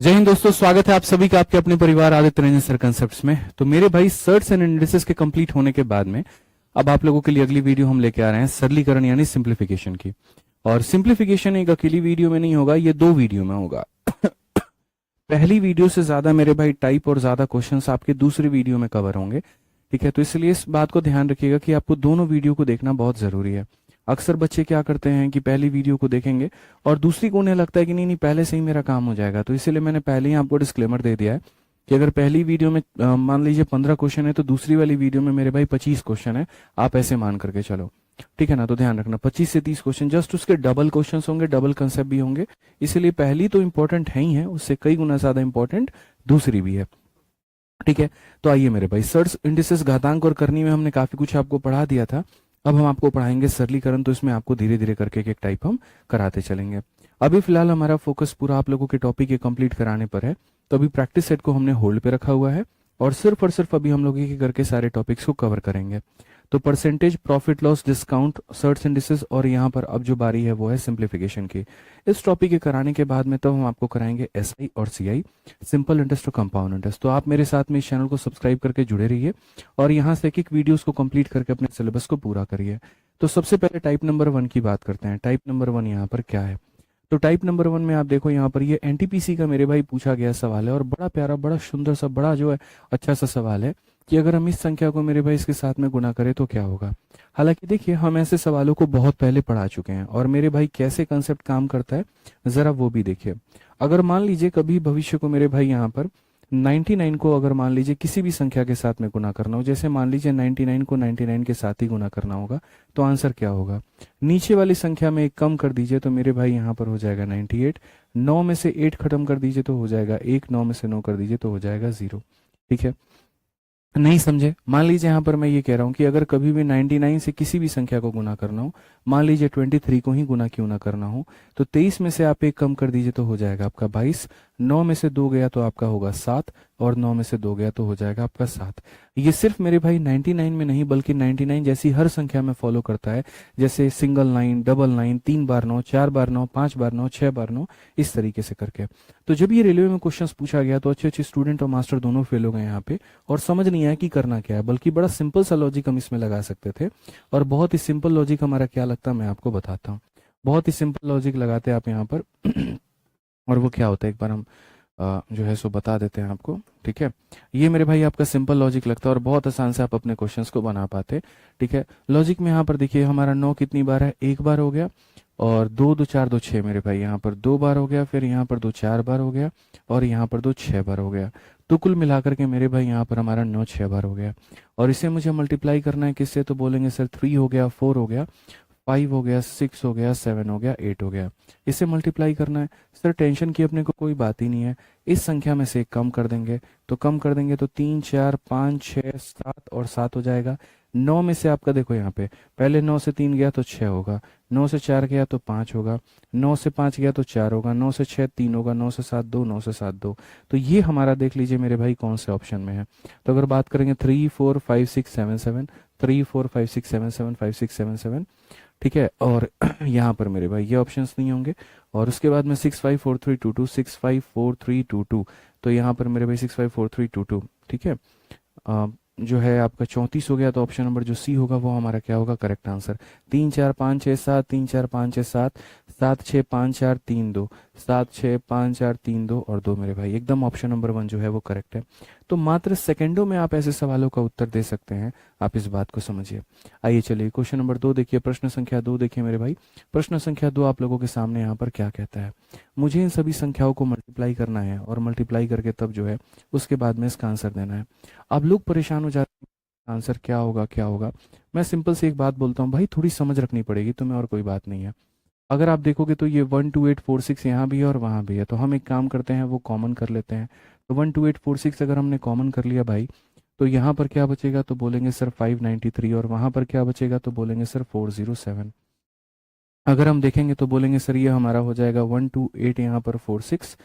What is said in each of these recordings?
जय हिंद दोस्तों, स्वागत है आप सभी का आपके अपने परिवार आदित्य रंजन सर कंसेप्ट्स में। तो मेरे भाई सर्ट्स एंड इंडिसेस के कंप्लीट होने के बाद में अब आप लोगों के लिए अगली वीडियो हम लेके आ रहे हैं सरलीकरण यानी सिंप्लीफिकेशन की। और सिंप्लीफिकेशन एक अकेली वीडियो में नहीं होगा, ये दो वीडियो में होगा। पहली वीडियो से ज्यादा मेरे भाई टाइप और ज्यादा क्वेश्चंस आपके दूसरी वीडियो में कवर होंगे। ठीक है, तो इसलिए इस बात को ध्यान रखिएगा कि आपको दोनों वीडियो को देखना बहुत जरूरी है। अक्सर बच्चे क्या करते हैं कि पहली वीडियो को देखेंगे और दूसरी को उन्हें लगता है कि नहीं नहीं पहले से ही मेरा काम हो जाएगा। तो इसीलिए मैंने पहले ही आपको डिस्क्लेमर दे दिया है कि अगर पहली वीडियो में मान लीजिए 15 क्वेश्चन है तो दूसरी वाली वीडियो में मेरे भाई 25 क्वेश्चन है। आप ऐसे मान करके चलो, ठीक है ना। तो ध्यान रखना 25 से 30 क्वेश्चन, जस्ट उसके डबल क्वेश्चन होंगे, डबल कंसेप्ट भी होंगे। इसीलिए पहली तो इंपॉर्टेंट है ही है, उससे कई गुना ज्यादा इंपॉर्टेंट दूसरी भी है। ठीक है, तो आइए मेरे भाई, सर्च इंडिसेस घातांक और करनी में हमने काफी कुछ आपको पढ़ा दिया था। अब हम आपको पढ़ाएंगे सरलीकरण, तो इसमें आपको धीरे धीरे करके एक टाइप हम कराते चलेंगे। अभी फिलहाल हमारा फोकस पूरा आप लोगों के टॉपिक के कंप्लीट कराने पर है, तो अभी प्रैक्टिस सेट को हमने होल्ड पे रखा हुआ है और सिर्फ अभी हम लोग एक एक करके सारे टॉपिक्स को कवर करेंगे। तो percentage, profit loss, discount, search indices और यहाँ पर अब जो बारी है वो है सिंप्लीफिकेशन की। इस टॉपिक के कराने के बाद में तब हम आपको कराएंगे एसआई और सीआई, सिंपल इंटरेस्ट और कंपाउंड इंटरेस्ट। तो आप मेरे साथ में इस चैनल को सब्सक्राइब करके जुड़े रहिए और यहाँ से एक एक वीडियोस को कंप्लीट करके अपने सिलेबस को पूरा करिए। तो सबसे पहले टाइप नंबर 1 की बात करते हैं। टाइप नंबर 1 यहाँ पर क्या है? तो टाइप नंबर 1 में आप देखो, यहाँ पर ये एनटीपीसी का मेरे भाई पूछा गया सवाल है और बड़ा प्यारा, बड़ा सुंदर सा, बड़ा जो है अच्छा सा सवाल है कि अगर हम इस संख्या को मेरे भाई इसके साथ में गुना करें तो क्या होगा। हालांकि देखिए, हम ऐसे सवालों को बहुत पहले पढ़ा चुके हैं और मेरे भाई कैसे कंसेप्ट काम करता है जरा वो भी देखिए। अगर मान लीजिए कभी भविष्य को मेरे भाई यहाँ पर 99 को अगर मान लीजिए किसी भी संख्या के साथ में गुना करना हो, जैसे मान लीजिए 99 को 99 के साथ ही गुना करना होगा, तो आंसर क्या होगा? नीचे वाली संख्या में एक कम कर दीजिए तो मेरे भाई यहाँ पर हो जाएगा 98। 9 में से 8 खत्म कर दीजिए तो हो जाएगा 1। 9 में से 9 कर दीजिए तो हो जाएगा 0। ठीक है, नहीं समझे? मान लीजिए यहाँ पर मैं ये कह रहा हूँ कि अगर कभी भी 99 से किसी भी संख्या को गुना करना हो, मान लीजिए 23 को ही गुना क्यों ना करना हो, तो 23 में से आप एक कम कर दीजिए तो हो जाएगा आपका 22। 9 में से 2 गया तो आपका होगा 7 और 9 में से 2 गया तो हो जाएगा आपका 7। ये सिर्फ मेरे भाई 99 में नहीं बल्कि 99 जैसी हर संख्या में फॉलो करता है, जैसे सिंगल 9, डबल 9, 3 बार 9, 4 बार 9, 5 बार 9, 6 बार 9, इस तरीके से करके। तो जब ये रेलवे में क्वेश्चंस पूछा गया तो अच्छे अच्छे स्टूडेंट और मास्टर दोनों फेल हो गए यहाँ पे और समझ नहीं आया कि करना क्या है, बल्कि बड़ा सिंपल सा लॉजिक हम इसमें लगा सकते थे। और बहुत ही सिंपल लॉजिक हमारा क्या लगता है मैं आपको बताता हूँ। बहुत ही सिंपल लॉजिक लगाते हैं आप यहाँ पर और वो क्या होता है एक बार हम जो है सो बता देते हैं आपको। ठीक है, ये मेरे भाई आपका सिंपल लॉजिक लगता है और बहुत आसान से आप अपने क्वेश्चंस को बना पाते। ठीक है, लॉजिक में यहाँ पर देखिए हमारा 9 कितनी बार है? एक बार हो गया। और 2 2 4 2 6 मेरे भाई यहाँ पर 2 बार हो गया, फिर यहाँ पर 2 4 बार हो गया और यहाँ पर 2 6 बार हो गया। तो कुल मिलाकर के मेरे भाई यहाँ पर हमारा 9 6 बार हो गया। और इसे मुझे मल्टीप्लाई करना है किससे? तो बोलेंगे सर 3 हो गया, 4 हो गया, 5 हो गया, 6 हो गया, 7 हो गया, 8 हो गया। इसे मल्टीप्लाई करना है सर, टेंशन की अपने को कोई बात ही नहीं है। इस संख्या में से एक कम कर देंगे, तो कम कर देंगे तो 3 4 5 6 7 और 7 हो जाएगा। 9 में से आपका देखो यहाँ पे पहले 9 से 3 गया तो 6 होगा, 9 से 4 गया तो 5 होगा, 9 से 5 गया तो 4 होगा, 9 से 6 3 होगा, 9 से 7 2, 9 से 7 2। तो ये हमारा देख लीजिए मेरे भाई कौन से ऑप्शन में है। तो अगर बात करेंगे 3 4 5 6 7 7, 3 4 5 6 7 7, 5 6 7 7। ठीक है, और यहाँ पर मेरे भाई ये ऑप्शंस नहीं होंगे। और उसके बाद में 6 5 4 3 2 2, 6 5 4 3 2 2। तो यहाँ पर मेरे भाई 6 5 4 3 2 2। ठीक है, जो है आपका 34 हो गया, तो ऑप्शन नंबर जो सी होगा वो हमारा क्या होगा? Correct answer. 3 4 5 6 7, 3 4 5 6 7, 7 6 5 4 3 2, 7 6 5 4 3 2 और 2 मेरे भाई, एकदम ऑप्शन नंबर 1 जो है वो करेक्ट है। तो मात्र सेकंडों में आप ऐसे सवालों का उत्तर दे सकते हैं, आप इस बात को समझिए। आइए चलिए क्वेश्चन नंबर 2 देखिए, प्रश्न संख्या 2 देखिए मेरे भाई। प्रश्न संख्या 2 आप लोगों के सामने यहाँ पर क्या कहता है? मुझे इन सभी संख्याओं को मल्टीप्लाई करना है और मल्टीप्लाई करके तब जो है उसके बाद में इसका आंसर देना है। अब लोग परेशान हो जाते हैं आंसर क्या होगा क्या होगा। मैं सिंपल सी एक बात बोलता हूँ भाई, थोड़ी समझ रखनी पड़ेगी तुम्हें और कोई बात नहीं है। अगर आप देखोगे तो ये 12846 यहाँ भी है और वहाँ भी है, तो हम एक काम करते हैं वो कॉमन कर लेते हैं। तो 12846 अगर हमने कॉमन कर लिया भाई, तो यहाँ पर क्या बचेगा? तो बोलेंगे सर 593 और वहाँ पर क्या बचेगा? तो बोलेंगे सर 407। अगर हम देखेंगे तो बोलेंगे सर ये हमारा हो जाएगा 128 यहाँ पर 46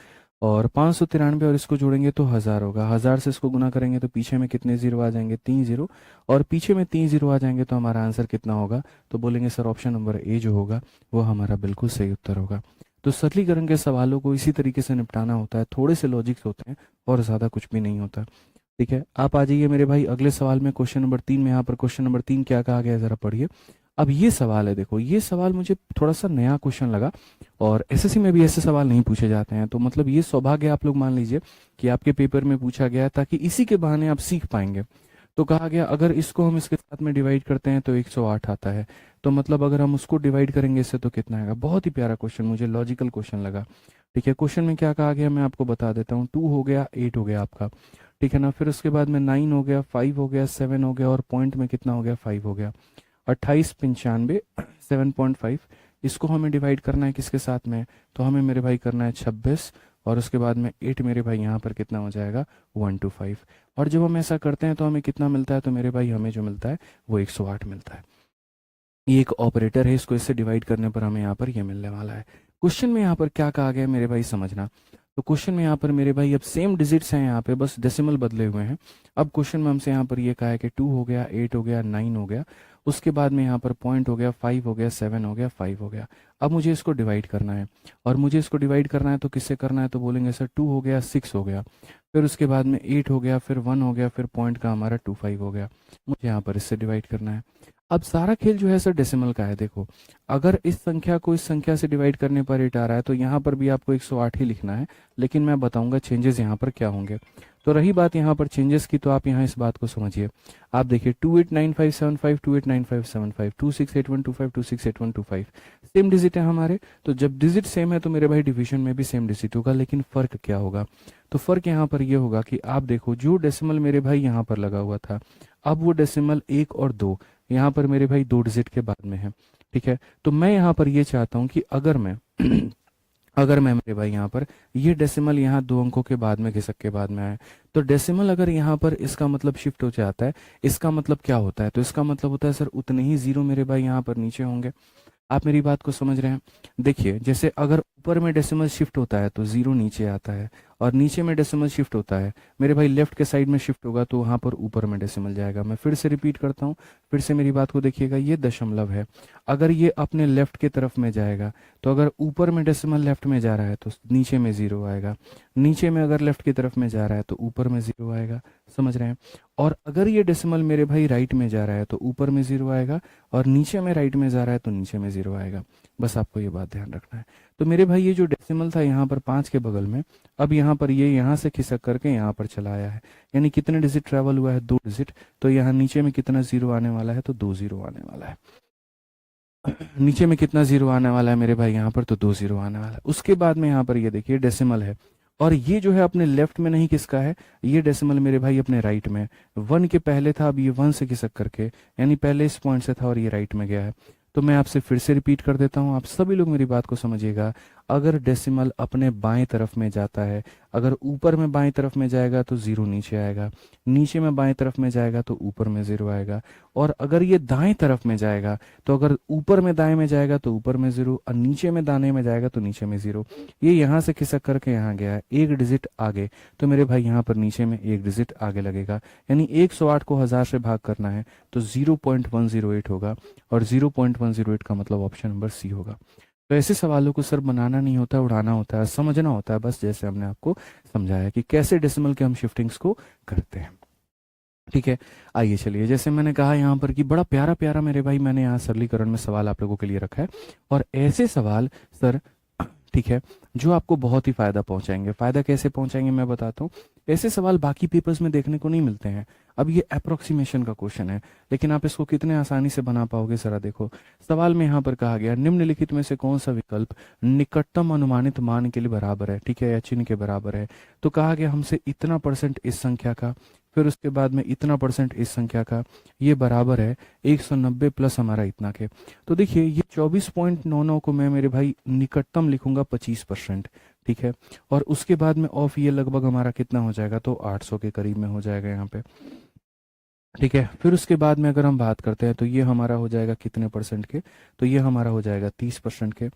और 593 और इसको जोड़ेंगे तो 1000 होगा। 1000 से इसको गुना करेंगे तो पीछे में कितने जीरो आ जाएंगे? 3 जीरो। और पीछे में 3 जीरो आ जाएंगे तो हमारा आंसर कितना होगा? तो बोलेंगे सर ऑप्शन नंबर ए जो होगा वो हमारा बिल्कुल सही उत्तर होगा। तो सरलीकरण के सवालों को इसी तरीके से निपटाना होता है, थोड़े से लॉजिक्स होते हैं और ज़्यादा कुछ भी नहीं होता। ठीक है, आप आ जाइए मेरे भाई अगले सवाल में, क्वेश्चन नंबर 3 में। यहाँ पर क्वेश्चन नंबर 3 क्या कहा गया है ज़रा पढ़िए। अब ये सवाल है, देखो ये सवाल मुझे थोड़ा सा नया क्वेश्चन लगा, और एसएससी में भी ऐसे सवाल नहीं पूछे जाते हैं, तो मतलब ये सौभाग्य आप लोग मान लीजिए कि आपके पेपर में पूछा गया है, ताकि इसी के बहाने आप सीख पाएंगे। तो कहा गया अगर इसको हम इसके साथ में डिवाइड करते हैं तो 108 आता है, तो मतलब अगर हम उसको डिवाइड करेंगे इससे तो कितना आएगा। बहुत ही प्यारा क्वेश्चन, मुझे लॉजिकल क्वेश्चन लगा। ठीक है, क्वेश्चन में क्या कहा गया मैं आपको बता देता हूँ। 2 हो गया, 8 हो गया आपका, ठीक है ना। फिर उसके बाद में 9 हो गया, 5 हो गया, 7 हो गया, और पॉइंट में कितना हो गया, 5 हो गया। 28 95 7.5, इसको हमें डिवाइड करना है किसके साथ में, तो हमें मेरे भाई करना है 26, और उसके बाद में 8 मेरे भाई यहाँ पर कितना हो जाएगा 125। और जब हम ऐसा करते हैं तो हमें कितना मिलता है, तो मेरे भाई हमें जो मिलता है वो 108 मिलता है। ये एक ऑपरेटर है, इसको इससे डिवाइड करने पर हमें यहाँ पर ये मिलने वाला है। क्वेश्चन में यहाँ पर क्या कहा गया है मेरे भाई समझना। तो क्वेश्चन में यहाँ पर मेरे भाई अब सेम डिजिट्स हैं यहाँ पे, बस डेसिमल बदले हुए हैं। अब क्वेश्चन में हमसे यहाँ पर ये कहा है कि 2 हो गया, 8 हो गया, 9 हो गया, उसके बाद में यहाँ पर पॉइंट हो गया, 5 हो गया, 7 हो गया, 5 हो गया। अब मुझे इसको डिवाइड करना है, और मुझे इसको डिवाइड करना है तो किससे करना है, तो बोलेंगे सर 2 हो गया, 6 हो गया, फिर उसके बाद में 8 हो गया, फिर 1 हो गया, फिर पॉइंट का हमारा 25 हो गया। मुझे यहाँ पर इससे डिवाइड करना है। अब सारा खेल जो है सर डेसिमल का है। देखो अगर इस संख्या को इस संख्या से डिवाइड करने पर 8 आ रहा है, तो यहाँ पर भी आपको 108 ही लिखना है, लेकिन मैं बताऊंगा चेंजेस यहाँ पर क्या होंगे। तो रही बात यहाँ पर चेंजेस की, तो आप यहाँ इस बात को समझिए। आप देखिए 289575, 289575, 268125, 268125, सेम डिजिट है हमारे। तो जब डिजिट सेम है तो मेरे भाई डिवीजन में भी सेम डिजिट होगा, लेकिन फर्क क्या होगा, तो फर्क यहाँ पर ये होगा कि आप देखो जो डेसिमल मेरे भाई यहाँ पर लगा हुआ था, अब वो डेसिमल 1 और 2 यहाँ पर मेरे भाई 2 डिजिट के बाद में है। ठीक है, तो मैं यहाँ पर ये चाहता हूँ कि अगर मैं अगर मैं मेरे भाई यहाँ पर ये डेसिमल यहाँ 2 अंकों के बाद में घिसक के बाद में आए, तो डेसिमल अगर यहाँ पर इसका मतलब शिफ्ट हो जाता है, इसका मतलब क्या होता है, तो इसका मतलब होता है सर उतने ही जीरो मेरे भाई यहाँ पर नीचे होंगे। आप मेरी बात को समझ रहे हैं। देखिए जैसे अगर ऊपर में डेसिमल शिफ्ट होता है तो जीरो नीचे आता है, और नीचे में डेसिमल शिफ्ट होता है मेरे भाई लेफ्ट के साइड में शिफ्ट होगा, तो वहां पर ऊपर में डेसिमल जाएगा। मैं फिर से रिपीट करता हूँ, फिर से मेरी बात को देखिएगा। ये दशमलव है, अगर ये अपने लेफ्ट के तरफ में जाएगा, तो अगर ऊपर में डेसिमल लेफ्ट में जा रहा है तो नीचे में जीरो आएगा, नीचे में अगर लेफ्ट की तरफ में जा रहा है तो ऊपर में जीरो आएगा। समझ रहे हैं। और अगर ये डेसिमल मेरे भाई राइट में जा रहा है तो ऊपर में जीरो आएगा, और नीचे में राइट में जा रहा है तो नीचे में जीरो आएगा। बस आपको ये बात ध्यान रखना है। तो मेरे भाई ये जो डेसिमल था यहाँ पर 5 के बगल में, अब यहाँ पर ये यहाँ से खिसक करके यहाँ पर चला आया है, यानी कितने डिजिट ट्रेवल हुआ है, 2 डिजिट। तो यहाँ नीचे में कितना जीरो आने वाला है, तो 2 जीरो आने वाला है। नीचे में कितना जीरो आने वाला है मेरे भाई यहाँ पर, तो 2 जीरो आने वाला है। उसके बाद में यहाँ पर ये देखिए डेसिमल है, और ये जो है अपने लेफ्ट में नहीं, किसका है, ये डेसिमल मेरे भाई अपने राइट में। 1 के पहले था, अब ये 1 से खिसक करके, यानी पहले इस पॉइंट से था और ये राइट में गया है। तो मैं आपसे फिर से रिपीट कर देता हूँ, आप सभी लोग मेरी बात को समझिएगा। अगर डेसिमल अपने बाएं तरफ में जाता है, अगर ऊपर में बाएं तरफ में जाएगा तो जीरो नीचे आएगा, नीचे में बाएं तरफ में जाएगा तो ऊपर में जीरो आएगा, और अगर ये दाएं तरफ में जाएगा, तो अगर ऊपर में दाएं में जाएगा तो ऊपर में जीरो, और नीचे में दाने में जाएगा तो नीचे में जीरो। ये यहाँ से खिसक करके यहाँ गया है, एक डिजिट आगे, तो मेरे भाई यहाँ पर नीचे में एक डिजिट आगे लगेगा, यानी 108 को 1000 से भाग करना है तो 0.108 होगा, और 0.108 का मतलब ऑप्शन नंबर सी होगा। तो ऐसे सवालों को सर बनाना नहीं होता, उड़ाना होता है, समझना होता है, बस जैसे हमने आपको समझाया कि कैसे डेसिमल के हम शिफ्टिंग्स को करते हैं। ठीक है, आइए चलिए, जैसे मैंने कहा यहाँ पर कि बड़ा प्यारा प्यारा मेरे भाई मैंने यहाँ सरलीकरण में सवाल आप लोगों के लिए रखा है, और ऐसे सवाल सर ठीक है जो आपको बहुत ही फायदा पहुंचाएंगे। फायदा कैसे पहुंचाएंगे मैं बताता हूँ। ऐसे सवाल बाकी पेपर्स में देखने को नहीं मिलते हैं। अब ये अप्रोक्सीमेशन का क्वेश्चन है, लेकिन आप इसको कितने आसानी से बना पाओगे जरा देखो। सवाल में यहाँ पर कहा गया निम्नलिखित में से कौन सा विकल्प निकटतम अनुमानित मान के लिए बराबर है, ठीक है, या चिन्ह के बराबर है। तो कहा गया हमसे इतना % इस संख्या का, फिर उसके बाद में इतना % इस संख्या का, ये बराबर है 190 प्लस हमारा इतना के। तो देखिए ये 24.99 को मैं मेरे भाई निकटतम लिखूंगा 25%, ठीक है, और उसके बाद में ऑफ ये लगभग हमारा कितना हो जाएगा, तो 800 के करीब में हो जाएगा यहाँ पे। ठीक है, फिर उसके बाद में अगर हम बात करते हैं तो ये हमारा हो जाएगा कितने % के, तो ये हमारा हो जाएगा 30% के,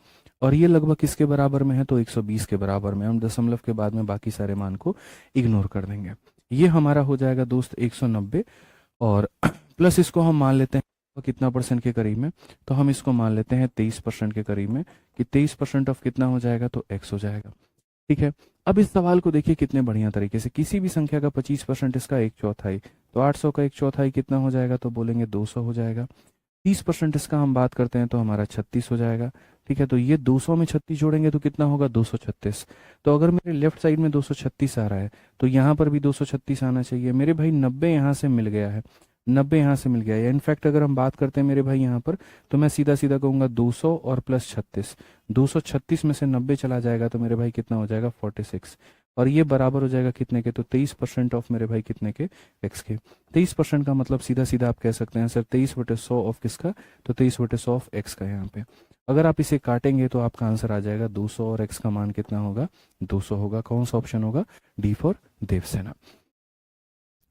और ये लगभग किसके बराबर में है, तो 120 के बराबर में। हम दशमलव के बाद में बाकी सारे मान को इग्नोर कर देंगे। ये हमारा हो जाएगा दोस्त 190, और प्लस इसको हम मान लेते हैं और कितना परसेंट के करीब में, तो हम इसको मान लेते हैं 23% के करीब में, कि 23% ऑफ कितना हो जाएगा, तो x हो जाएगा। ठीक है। अब इस सवाल को देखिए कितने बढ़िया तरीके से, किसी भी संख्या का 25% इसका एक चौथाई, तो 800 का एक चौथाई कितना हो जाएगा, तो बोलेंगे 200 हो जाएगा। 30% इसका हम बात करते हैं तो हमारा 36 हो जाएगा। ठीक है, तो ये 200 में 36 जोड़ेंगे तो कितना होगा, 236। तो अगर मेरे लेफ्ट साइड में 236 आ रहा है तो यहाँ पर भी 236 आना चाहिए मेरे भाई। 90 यहाँ से मिल गया है, 90 यहाँ से मिल गया है। इनफैक्ट अगर हम बात करते हैं मेरे भाई यहाँ पर, तो मैं सीधा सीधा कहूंगा 200 और प्लस 36, 236 में से 90 चला जाएगा तो मेरे भाई कितना हो जाएगा, 46। और ये बराबर हो जाएगा कितने के, तो 23% ऑफ मेरे भाई कितने के, एक्स के। 23% का मतलब सीधा सीधा आप कह सकते हैं सर 23/100 ऑफ किसका, तो 23/100 ऑफ एक्स का। यहाँ पे अगर आप इसे काटेंगे तो आपका आंसर आ जाएगा 200 और एक्स का मान कितना होगा, 200 होगा। कौन सा ऑप्शन होगा, डी फॉर देवसेना।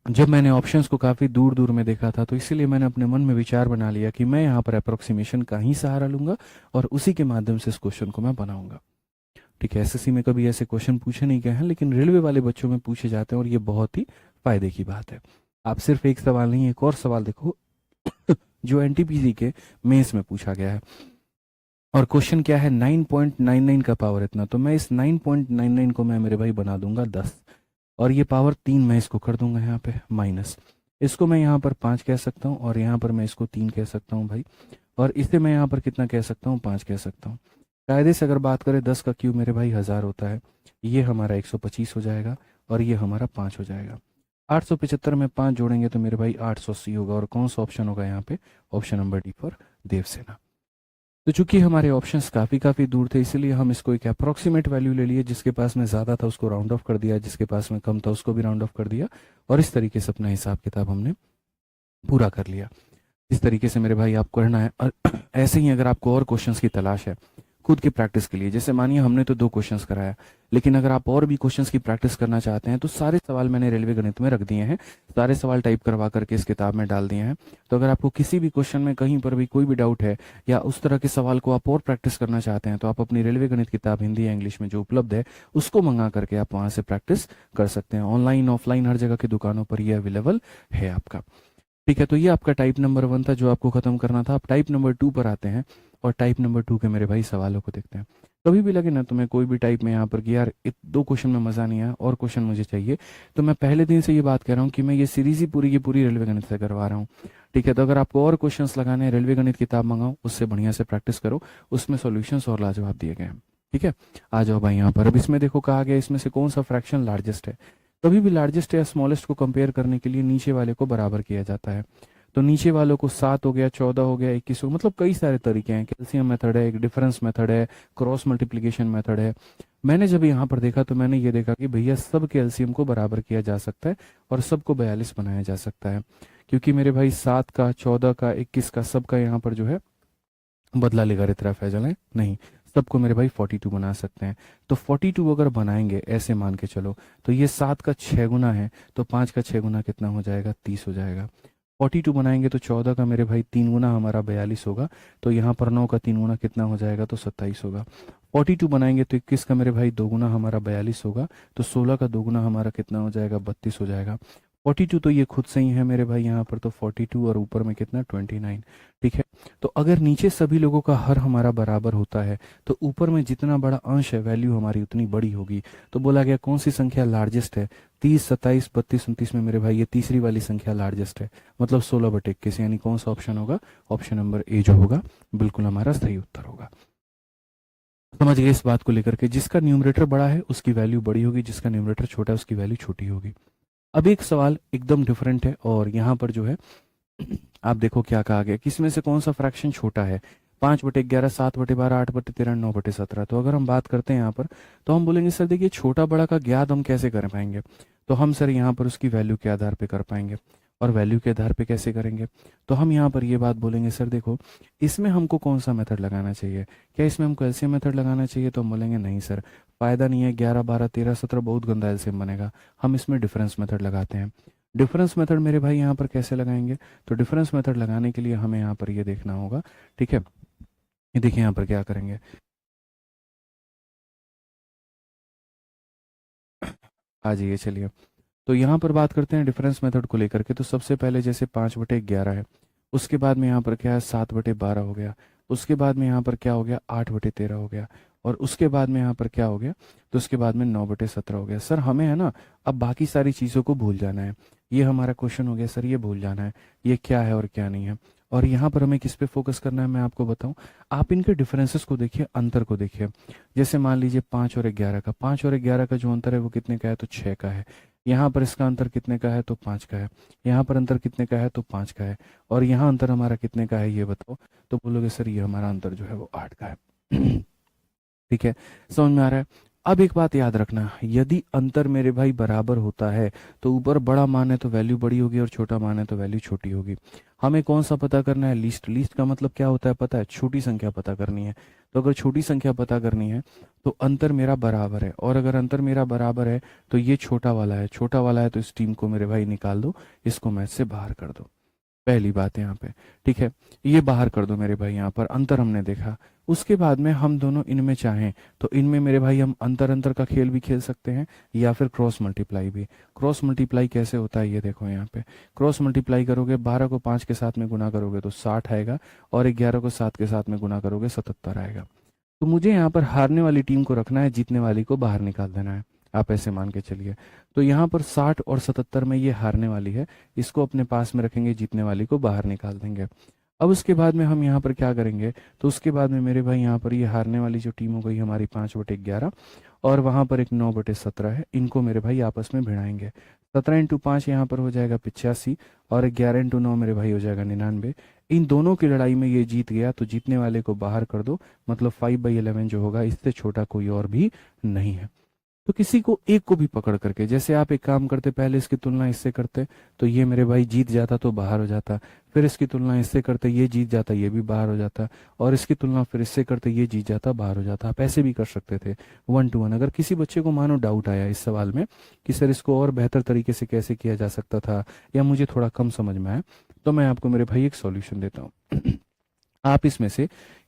जब मैंने ऑप्शंस को काफी दूर दूर में देखा था तो इसीलिए मैंने अपने मन में विचार बना लिया कि मैं यहाँ पर अप्रोक्सीमेशन का ही सहारा लूंगा और उसी के माध्यम से इस क्वेश्चन को मैं बनाऊंगा। ठीक है, एसएससी में कभी ऐसे क्वेश्चन पूछे नहीं गए हैं, लेकिन रेलवे वाले बच्चों में पूछे जाते हैं और ये बहुत ही फायदे की बात है। आप सिर्फ एक सवाल नहीं, एक और सवाल देखो जो एनटीपीसी के मेंस में पूछा गया है। और क्वेश्चन क्या है, 9.99 का पावर इतना, तो मैं इस 9.99 को मैं मेरे भाई बना दूंगा 10, और ये पावर 3 मैं इसको कर दूंगा यहाँ पे माइनस। इसको मैं यहाँ पर 5 कह सकता हूँ और यहाँ पर मैं इसको 3 कह सकता हूँ भाई, और इसे मैं यहाँ पर कितना कह सकता हूँ, 5 कह सकता हूँ। कायदे से अगर बात करें 10 का क्यूब मेरे भाई 1000 होता है, ये हमारा 125 हो जाएगा और ये हमारा 5 हो जाएगा। 875 में 5 जोड़ेंगे तो मेरे भाई 880 होगा। और कौन सा ऑप्शन होगा यहाँ पे, option number D for Devsena. तो चूंकि हमारे ऑप्शंस काफी दूर थे इसलिए हम इसको एक अप्रोक्सीमेट वैल्यू ले लिए, जिसके पास में ज्यादा था उसको राउंड ऑफ कर दिया, जिसके पास में कम था उसको भी राउंड ऑफ कर दिया, और इस तरीके से अपना हिसाब किताब हमने पूरा कर लिया। इस तरीके से मेरे भाई आपको करना है। और ऐसे ही अगर आपको और क्वेश्चंस की तलाश है खुद की प्रैक्टिस के लिए, जैसे मानिए हमने तो 2 क्वेश्चंस कराया, लेकिन अगर आप और भी क्वेश्चंस की प्रैक्टिस करना चाहते हैं तो सारे सवाल मैंने रेलवे गणित में रख दिए हैं, सारे सवाल टाइप करवा करके इस किताब में डाल दिए हैं। तो अगर आपको किसी भी क्वेश्चन में कहीं पर भी कोई भी डाउट है या उस तरह के सवाल को आप और प्रैक्टिस करना चाहते हैं, तो आप अपनी रेलवे गणित किताब हिंदी या इंग्लिश में जो उपलब्ध है उसको मंगा करके आप वहां से प्रैक्टिस कर सकते हैं। ऑनलाइन ऑफलाइन हर जगह की दुकानों पर यह अवेलेबल है आपका। ठीक है, तो ये आपका टाइप नंबर 1 था जो आपको खत्म करना था। आप टाइप नंबर 2 पर आते हैं और टाइप नंबर 2 के मेरे भाई सवालों को देखते हैं। कभी भी लगे ना तुम्हें कोई भी टाइप में यहाँ पर कि यार 2 क्वेश्चन में मजा नहीं आया और क्वेश्चन मुझे चाहिए, तो मैं पहले दिन से ये बात कर रहा हूँ कि मैं ये सीरीज ही पूरी की पूरी रेलवे गणित से करवा रहा हूँ। ठीक है, तो अगर आपको और क्वेश्चंस लगाने हैं रेलवे गणित किताब मंगाओ, उससे बढ़िया से प्रैक्टिस करो, उसमें सॉल्यूशंस और लाजवाब दिए गए हैं। ठीक है, आ जाओ भाई यहाँ पर। अब इसमें देखो कहा गया इसमें से कौन सा फ्रैक्शन लार्जेस्ट है। कभी भी लार्जेस्ट या स्मॉलेस्ट को कंपेयर करने के लिए नीचे वाले को बराबर किया जाता है। तो नीचे वालों को 7 हो गया, 14 हो गया, 21 हो, मतलब कई सारे तरीके हैं। कैल्शियम मेथड है, एक डिफरेंस मेथड है, क्रॉस मल्टीप्लिकेशन मेथड है। मैंने जब यहाँ पर देखा तो मैंने ये देखा कि भैया सब कैल्शियम को बराबर किया जा सकता है और सबको 42 बनाया जा सकता है, क्योंकि मेरे भाई 7 का, 14 का, 21 का सबका यहाँ पर जो है बदला लेगा रेतरा फैजल है नहीं, सबको मेरे भाई 42 बना सकते हैं। तो 42 अगर बनाएंगे ऐसे मान के चलो, तो ये 7 का 6 गुना है, तो 5 का 6 गुना कितना हो जाएगा, 30 हो जाएगा। 42 बनाएंगे तो 14 का मेरे भाई 3 गुना हमारा 42 होगा, तो यहाँ पर 9 का 3 गुना कितना हो जाएगा, तो 27 होगा। 42 बनाएंगे तो 21 का मेरे भाई 2 गुना हमारा 42 होगा, तो 16 का 2 गुना हमारा कितना हो जाएगा, 32 हो जाएगा। 42 तो ये खुद से ही है मेरे भाई यहाँ पर, तो 42 और ऊपर में कितना, 29। ठीक है, तो अगर नीचे सभी लोगों का हर हमारा बराबर होता है तो ऊपर में जितना बड़ा अंश है वैल्यू हमारी उतनी बड़ी होगी। तो बोला गया कौन सी संख्या लार्जेस्ट है, 30, 27, 32, 29 में मेरे भाई ये तीसरी वाली संख्या लार्जेस्ट है, मतलब 16/21, यानी कौन सा ऑप्शन होगा, ऑप्शन नंबर ए जो होगा बिल्कुल हमारा सही उत्तर होगा। समझ गए इस बात को लेकर के, जिसका न्यूमरेटर बड़ा है उसकी वैल्यू बड़ी होगी, जिसका न्यूमरेटर छोटा है उसकी वैल्यू छोटी होगी। अब एक सवाल एकदम डिफरेंट है और यहाँ पर जो है आप देखो क्या कहा गया, किसमें से कौन सा फ्रैक्शन छोटा है, 5/11, 7/12, 8/13, 9/17। तो अगर हम बात करते हैं यहाँ पर, तो हम बोलेंगे सर देखिए छोटा बड़ा का ज्ञात हम कैसे कर पाएंगे, तो हम सर यहाँ पर उसकी वैल्यू के आधार पे कर पाएंगे। और वैल्यू के आधार पे कैसे करेंगे, तो हम यहाँ पर ये बात बोलेंगे सर देखो इसमें हमको कौन सा मेथड लगाना चाहिए, क्या इसमें हमको एलसीएम मेथड लगाना चाहिए, तो हम बोलेंगे नहीं सर फायदा नहीं है, 11, 12, 13, 17 बहुत गंदा एलसीएम बनेगा, हम इसमें डिफरेंस मेथड लगाते हैं। डिफरेंस मेथड मेरे भाई यहाँ पर कैसे लगाएंगे, तो डिफरेंस मेथड लगाने के लिए हमें यहाँ पर ये देखना होगा। ठीक है, ये देखिए यहाँ पर क्या करेंगे, आ जाइए चलिए। तो यहाँ पर बात करते हैं डिफरेंस मेथड को लेकर के, तो सबसे पहले जैसे 5/11 है उसके बाद में यहाँ पर क्या है 7/12 हो गया, उसके बाद में यहाँ पर क्या हो गया 8/13 हो गया, और उसके बाद में यहाँ पर क्या हो गया, तो उसके बाद में 9/17 हो गया। सर हमें है ना अब बाकी सारी चीज़ों को भूल जाना है, ये हमारा क्वेश्चन हो गया सर, ये भूल जाना है ये क्या है और क्या नहीं है। और यहाँ पर हमें किस पे फोकस करना है मैं आपको बताऊं, आप इनके डिफरेंसेस को देखिए, अंतर को देखिए। जैसे मान लीजिए 5 और 11 का, 5 और 11 का जो अंतर है वो कितने का है, तो 6 का है। यहाँ पर इसका अंतर कितने का है, तो 5 का है। यहाँ पर अंतर कितने का है, तो 5 का है। और यहाँ अंतर हमारा कितने का है ये बताओ, तो बोलोगे सर ये हमारा अंतर जो है वो 8 का है। ठीक है, समझ में आ रहा है। अब एक बात याद रखना, यदि अंतर मेरे भाई बराबर होता है तो ऊपर बड़ा मान है तो वैल्यू बड़ी होगी और छोटा मान है तो वैल्यू छोटी होगी। हमें कौन सा पता करना है, लीस्ट। लीस्ट का मतलब क्या होता है पता है, छोटी संख्या पता करनी है। तो अगर छोटी संख्या पता करनी है तो अंतर मेरा बराबर है, और अगर अंतर मेरा बराबर है तो ये छोटा वाला है, छोटा वाला है तो इस टीम को मेरे भाई निकाल दो, इसको मैच से बाहर कर दो। पहली बात है यहाँ पे, ठीक है, ये बाहर कर दो मेरे भाई, यहाँ पर अंतर हमने देखा। उसके बाद में हम दोनों इनमें चाहें तो इनमें मेरे भाई हम अंतर अंतर का खेल भी खेल सकते हैं, या फिर क्रॉस मल्टीप्लाई भी। क्रॉस मल्टीप्लाई कैसे होता है ये देखो, यहाँ पे क्रॉस मल्टीप्लाई करोगे, 12 को 5 के साथ में गुना करोगे तो 60 आएगा, और 11 को 7 के साथ में गुना करोगे 77 आएगा। तो मुझे यहाँ पर हारने वाली टीम को रखना है, जीतने वाली को बाहर निकाल देना है, आप ऐसे मान के चलिए। तो यहाँ पर 60 और 77 में ये हारने वाली है, इसको अपने पास में रखेंगे, जीतने वाली को बाहर निकाल देंगे। अब उसके बाद में हम यहाँ पर क्या करेंगे, तो उसके बाद में मेरे भाई यहाँ पर ये हारने वाली जो टीम हो गई हमारी 5/11, और वहाँ पर एक 9/17 है, इनको मेरे भाई आपस में भिड़ाएंगे। 17 × 5 यहाँ पर हो जाएगा 85, और 11 × 9 मेरे भाई हो जाएगा 99। इन दोनों की लड़ाई में ये जीत गया तो जीतने वाले को बाहर कर दो, मतलब 5/11 जो होगा इससे छोटा कोई और भी नहीं है। तो किसी को एक को भी पकड़ करके, जैसे आप एक काम करते पहले इसकी तुलना इससे करते तो ये मेरे भाई जीत जाता तो बाहर हो जाता, फिर इसकी तुलना इससे करते ये जीत जाता ये भी बाहर हो जाता, और इसकी तुलना फिर इससे करते ये जीत जाता बाहर हो जाता। आप ऐसे भी कर सकते थे 1 to 1। अगर किसी बच्चे को मानो डाउट आया इस सवाल में कि सर इसको और बेहतर तरीके से कैसे किया जा सकता था, या मुझे थोड़ा कम समझ में आया, तो मैं आपको मेरे भाई एक सॉल्यूशन देता हूँ। आप इसमें से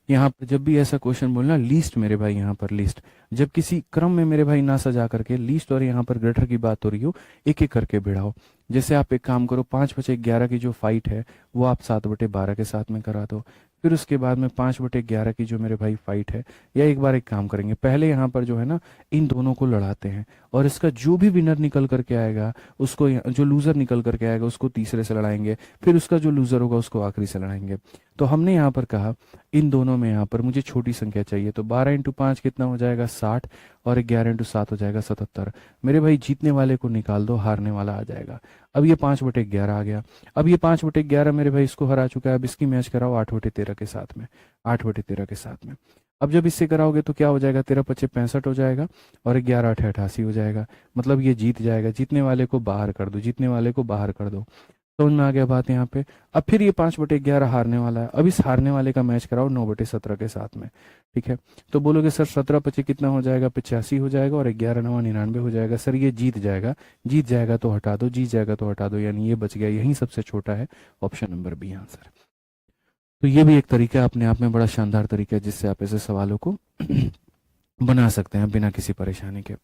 यहाँ पर जब भी ऐसा क्वेश्चन बोलना, लीस्ट मेरे भाई, यहाँ पर लीस्ट जब किसी क्रम में मेरे भाई ना सजा करके लीस्ट और यहाँ पर ग्रेटर की बात हो रही हो, एक एक करके भिड़ाओ। जैसे आप एक काम करो, 5/11 की जो फाइट है वो आप 7/12 के साथ में करा दो। फिर उसके बाद में 5/11 की जो मेरे भाई फाइट है, या एक बार एक काम करेंगे, पहले यहाँ पर जो है ना इन दोनों को लड़ाते हैं, और इसका जो भी विनर निकल करके आएगा उसको, जो लूजर निकल करके आएगा उसको तीसरे से लड़ाएंगे, फिर उसका जो लूजर होगा उसको आखिरी से लड़ाएंगे। तो हमने यहाँ पर कहा इन दोनों में यहाँ पर मुझे छोटी संख्या चाहिए, तो 12 × 5 कितना हो जाएगा 60, और 11 × 7 हो जाएगा 77। मेरे भाई जीतने वाले को निकाल दो, हारने वाला आ जाएगा। अब ये 5/11 आ गया। अब ये 5/11 मेरे भाई इसको हरा चुका है, अब इसकी मैच कराओ 8/13 के साथ में, 8/13 के साथ में। अब जब इससे कराओगे तो क्या हो जाएगा, 13×5 = 65 हो जाएगा, और 11×8 = 88 हो जाएगा। मतलब ये जीत जाएगा, जीतने वाले को बाहर कर दो, जीतने वाले को बाहर कर दो। समझ में आ गया बात यहाँ पे। अब फिर ये 5/11 हारने वाला है, अब इस हारने वाले का मैच कराओ 9/17 के साथ में। ठीक है, तो बोलोगे सर 17×5 कितना हो जाएगा, 85 हो जाएगा, और 11×9 99 हो जाएगा। सर ये जीत जाएगा, जीत जाएगा तो हटा दो, जीत जाएगा तो हटा दो, यानी ये बच गया, यही सबसे छोटा है, ऑप्शन नंबर बी आंसर। तो ये भी एक तरीका है अपने आप में, बड़ा शानदार तरीका है जिससे आप ऐसे सवालों को बना सकते हैं बिना किसी परेशानी के।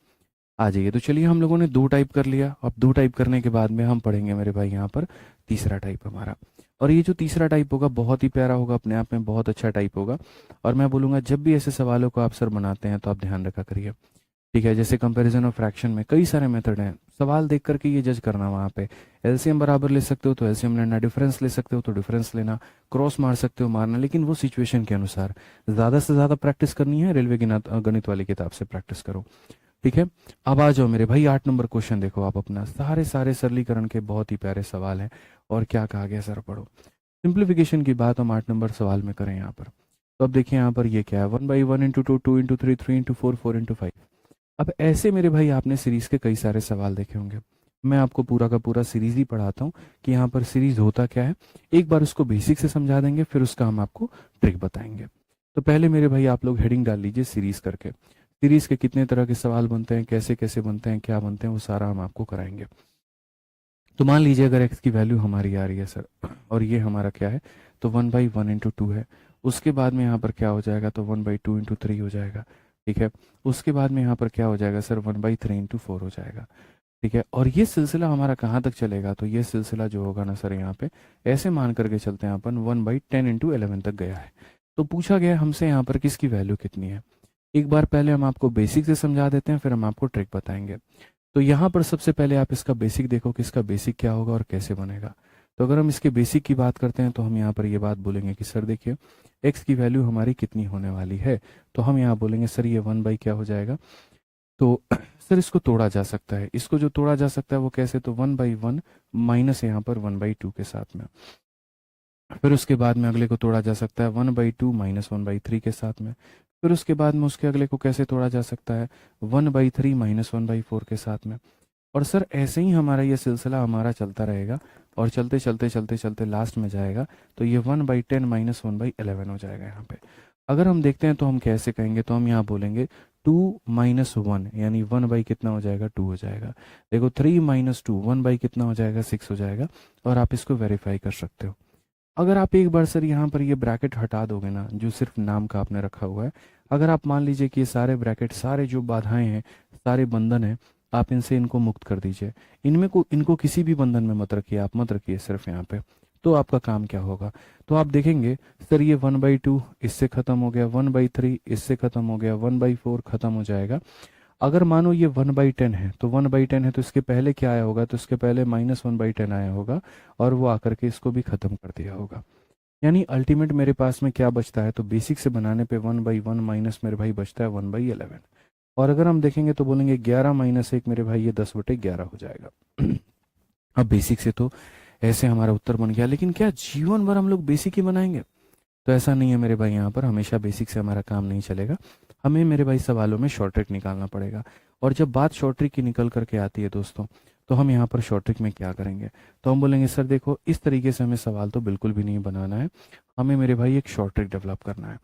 आ जाइए, तो चलिए हम लोगों ने 2 टाइप कर लिया। अब 2 टाइप करने के बाद में हम पढ़ेंगे मेरे भाई यहाँ पर तीसरा टाइप हमारा। और ये जो तीसरा टाइप होगा बहुत ही प्यारा होगा, अपने आप में बहुत अच्छा टाइप होगा। और मैं बोलूँगा जब भी ऐसे सवालों को आप सर बनाते हैं तो आप ध्यान रखा करिए। ठीक है, जैसे कंपैरिजन और फ्रैक्शन में कई सारे मेथड हैं, सवाल देख करके ये जज करना। वहाँ पे एलसीएम बराबर ले सकते हो तो एलसीएम लेना, डिफरेंस ले सकते हो तो डिफरेंस लेना, क्रॉस मार सकते हो मारना, लेकिन वो सिचुएशन के अनुसार। ज़्यादा से ज़्यादा प्रैक्टिस करनी है, रेलवे गणित वाली किताब से प्रैक्टिस करो। ठीक है, अब आ जाओ मेरे भाई 8 नंबर क्वेश्चन देखो आप अपना। सारे सारे सरलीकरण के बहुत ही प्यारे सवाल हैं, और क्या कहा गया सर पढ़ो। सिंप्लीफिकेशन की बात हम 8 नंबर सवाल में करें यहाँ पर। तो अब देखिए यहाँ पर ये क्या है, 1/1 × 2, 2 × 3, 3 × 4, 4 × 5। अब ऐसे मेरे भाई आपने सीरीज के कई सारे सवाल देखे होंगे। मैं आपको पूरा का पूरा सीरीज ही पढ़ाता हूँ कि यहाँ पर सीरीज होता क्या है। एक बार उसको बेसिक से समझा देंगे, फिर उसका हम आपको ट्रिक बताएंगे। तो पहले मेरे भाई आप लोग हेडिंग डाल लीजिए सीरीज करके। सीरीज के कितने तरह के सवाल बनते हैं, कैसे कैसे बनते हैं, क्या बनते हैं, वो सारा हम आपको कराएंगे। तो मान लीजिए अगर x की वैल्यू हमारी आ रही है सर, और ये हमारा क्या है, तो 1/1 × 2 है। उसके बाद में यहाँ पर क्या हो जाएगा, तो 1/2 × 3 हो जाएगा। ठीक है, उसके बाद में यहाँ पर क्या हो जाएगा सर, 1/3 × 4 हो जाएगा। ठीक है। और ये सिलसिला हमारा कहाँ तक चलेगा, तो ये सिलसिला जो होगा ना सर यहाँ पे ऐसे मान करके चलते हैं अपन 1/10 × 11 तक गया है। तो पूछा गया हमसे यहाँ पर किसकी वैल्यू कितनी है। एक बार पहले हम आपको बेसिक से समझा देते हैं, फिर हम आपको ट्रिक बताएंगे। तो यहाँ पर सबसे पहले आप इसका बेसिक देखो कि इसका बेसिक क्या होगा और कैसे बनेगा। तो अगर हम इसके बेसिक की बात करते हैं तो हम यहाँ पर ये बात बोलेंगे कि सर देखिए एक्स की वैल्यू हमारी कितनी होने वाली है। तो हम यहाँ बोलेंगे सर ये 1 बाई क्या हो जाएगा। तो सर इसको तोड़ा जा सकता है, इसको जो तोड़ा जा सकता है वो कैसे, तो 1/1 माइनस यहाँ पर 1/2 के साथ में। फिर उसके बाद में अगले को तोड़ा जा सकता है 1/2 माइनस 1/3 के साथ में। फिर उसके बाद में उसके अगले को कैसे तोड़ा जा सकता है 1/3 माइनस 1/4 के साथ में। और सर ऐसे ही हमारा ये सिलसिला हमारा चलता रहेगा और चलते चलते चलते चलते लास्ट में जाएगा तो ये 1/10 माइनस 1/11 हो जाएगा यहाँ पे। अगर हम देखते हैं तो हम कैसे कहेंगे, तो हम यहाँ बोलेंगे 2 माइनस 1 यानी 1 बाई कितना हो जाएगा 2 हो जाएगा। देखो 3 माइनस 2 1 बाई कितना हो जाएगा 6 हो जाएगा। और आप इसको वेरीफाई कर सकते हो। अगर आप एक बार सर यहाँ पर ये ब्रैकेट हटा दोगे ना जो सिर्फ नाम का आपने रखा हुआ है, अगर आप मान लीजिए कि ये सारे ब्रैकेट सारे जो बाधाएं हैं सारे बंधन हैं आप इनको मुक्त कर दीजिए। इनको किसी भी बंधन में मत रखिए, आप मत रखिए सिर्फ यहाँ पे। तो आपका काम क्या होगा, तो आप देखेंगे सर ये 1/2 इससे खत्म हो गया, 1/3 इससे खत्म हो गया, 1/4 खत्म हो जाएगा। अगर मानो ये 1/10 है तो 1/10 है तो इसके पहले क्या आया होगा, तो इसके पहले माइनस 1/10 आया होगा और वो आकर के इसको भी खत्म कर दिया होगा। यानी अल्टीमेट मेरे पास में क्या बचता है, तो बेसिक से बनाने पे 1/1 माइनस मेरे भाई बचता है 1/11। और अगर हम देखेंगे तो बोलेंगे 11 माइनस 1 मेरे भाई ये 10/11 हो जाएगा। अब बेसिक से तो ऐसे हमारा उत्तर बन गया, लेकिन क्या जीवन भर हम लोग बेसिक ही बनाएंगे, तो ऐसा नहीं है मेरे भाई। यहाँ पर हमेशा बेसिक से हमारा काम नहीं चलेगा, हमें मेरे भाई सवालों में शॉर्ट ट्रिक निकालना पड़ेगा। और जब बात शॉर्ट ट्रिक की निकल करके आती है दोस्तों, तो हम यहाँ पर शॉर्ट ट्रिक में क्या करेंगे, तो हम बोलेंगे सर देखो इस तरीके से हमें सवाल तो बिल्कुल भी नहीं बनाना है, हमें मेरे भाई एक शॉर्ट ट्रिक डेवलप करना है।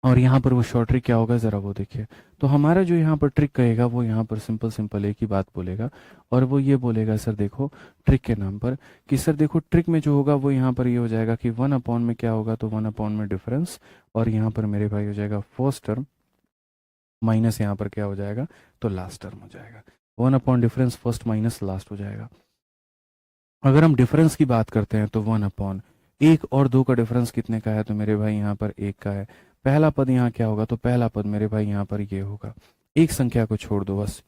और यहाँ पर वो शॉर्ट ट्रिक क्या होगा ज़रा वो देखिए। तो हमारा जो यहाँ पर ट्रिक कहेगा वो यहाँ पर सिंपल सिंपल एक ही बात बोलेगा और वो ये बोलेगा सर देखो ट्रिक के नाम पर कि सर देखो ट्रिक में जो होगा वो यहाँ पर ये हो जाएगा कि 1/, में क्या होगा, तो 1/, में डिफरेंस और यहाँ पर मेरे भाई हो जाएगा फर्स्ट टर्म माइनस यहाँ पर क्या हो जाएगा, तो लास्ट टर्म हो जाएगा। 1/, डिफरेंस फर्स्ट माइनस लास्ट हो जाएगा। अगर हम डिफरेंस की बात करते हैं तो 1/, 1 और 2 का डिफरेंस कितने का है, तो मेरे भाई यहाँ पर 1 का है। पहला पद यहाँ क्या होगा, तो पहला पद मेरे भाई यहाँ पर ये होगा, एक संख्या को छोड़ दो बस,